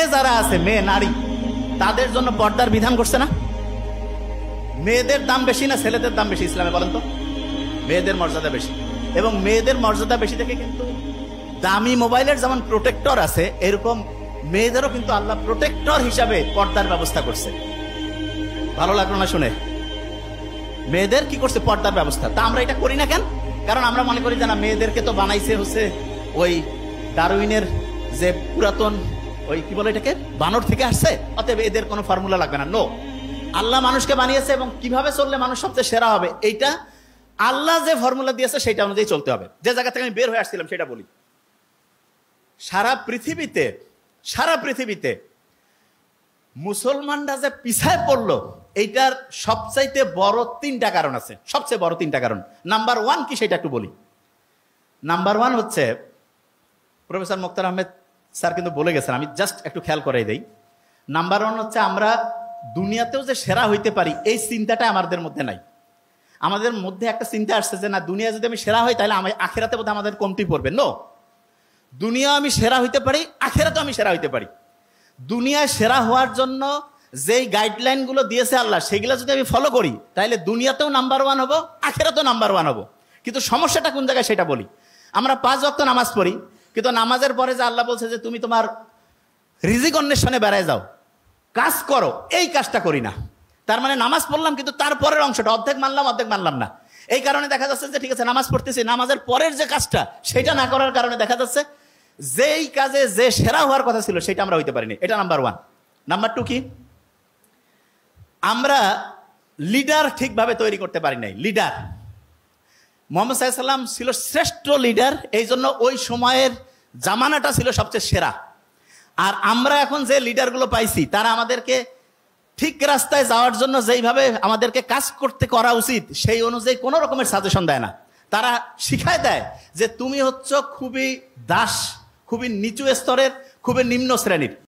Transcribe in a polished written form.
মেয়ে যারা আছে, মেয়ে নারী, তাদের জন্য পর্দার বিধান করছে না? মেয়েদের দাম বেশি না ছেলেদের দাম বেশি ইসলামে? বলেন তো। মেয়েদের মর্যাদা বেশি, এবং মেয়েদের মর্যাদা বেশি থেকে কিন্তু দামি মোবাইলের যেমন প্রোটেক্টর আছে, এরকম মেয়েদেরও কিন্তু আল্লাহ প্রোটেক্টর হিসাবে পর্দার ব্যবস্থা করছে। ভালো লাগলো না শুনে? মেয়েদের কি করছে? পর্দার ব্যবস্থা। তা আমরা এটা করি না কেন? কারণ আমরা মনে করি যে না, মেয়েদেরকে তো বানাইছে হচ্ছে ওই ডারউইনের যে পুরাতন ওই কি বলে এটাকে, বানর থেকে আসছে, অতএব এদের কোনো ফর্মুলা লাগবে না। নো, আল্লাহ মানুষকে বানিয়েছে এবং কিভাবে চললে মানুষ সবচেয়ে সেরা হবে, এইটা আল্লাহ যে ফর্মুলা দিয়েছে সেটা অনুযায়ী চলতে হবে। যে জায়গা থেকে আমি বের হয়ে আসছিলাম সেটা বলি। সারা পৃথিবীতে মুসলমানরা যে পিছায় পড়লো, এইটার সবচাইতে বড় তিনটা কারণ আছে। সবচেয়ে বড় তিনটা কারণ। নাম্বার ওয়ান কি সেটা একটু বলি। নাম্বার ওয়ান হচ্ছে, প্রফেসর মুক্তার আহমেদ স্যার কিন্তু বলে গেছেন, আমি জাস্ট একটু খেয়াল করাই দেই। নাম্বার ওয়ান হচ্ছে, আমরা দুনিয়াতেও যে সেরা হইতে পারি এই চিন্তাটা আমাদের মধ্যে নাই। আমাদের মধ্যে একটা চিন্তা আসছে যে না, দুনিয়া যদি আমি সেরা হই তাহলে আমি আখেরাতে বোধহয় আমাদের কমতি পড়বে। নো, দুনিয়া আমি সেরা হইতে পারি, আখেরাতেও আমি সেরা হইতে পারি। দুনিয়ায় সেরা হওয়ার জন্য যেই গাইডলাইন গুলো দিয়েছে আল্লাহ, সেগুলো যদি আমি ফলো করি তাহলে দুনিয়াতেও নাম্বার ওয়ান হবো, আখেরাতেও নাম্বার ওয়ান হবো। কিন্তু সমস্যাটা কোন জায়গায় সেটা বলি। আমরা 5 ওয়াক্ত নামাজ পড়ি, কিন্তু নামাজের পরে যে আল্লাহ বলছে যে তুমি তোমার রিজিক অন্বেষণে বেড়ায় যাও, কাজ করো, এই কাজটা করি না। তার মানে নামাজ পড়লাম কিন্তু তারপরের অংশটা অর্ধেক মানলাম, অর্ধেক মানলাম না। এই কারণে দেখা যাচ্ছে যে ঠিক আছে নামাজ পড়তেছি, নামাজের পরের যে কাজটা সেটা না করার কারণে দেখা যাচ্ছে যেই কাজে যে সেরা হওয়ার কথা ছিল সেটা আমরা হইতে পারিনি। এটা নাম্বার ওয়ান। নাম্বার টু কি, আমরা লিডার ঠিকভাবে তৈরি করতে পারি নাই। লিডার, মুহাম্মদ সাল্লাল্লাহু আলাইহি ওয়াসাল্লাম ছিল শ্রেষ্ঠ লিডার, এই জন্য ওই সময়ের জামানাটা ছিল সবচেয়ে সেরা। আর আমরা এখন যে লিডারগুলো পাইছি তারা আমাদেরকে ঠিক রাস্তায় যাওয়ার জন্য যেইভাবে আমাদেরকে কাজ করতে করা উচিত সেই অনুযায়ী কোনো রকমের সাজেশন দেয় না। তারা শিখায় দেয় যে তুমি হচ্ছ খুবই দাস, খুবই নিচু স্তরের, খুবই নিম্ন শ্রেণীর।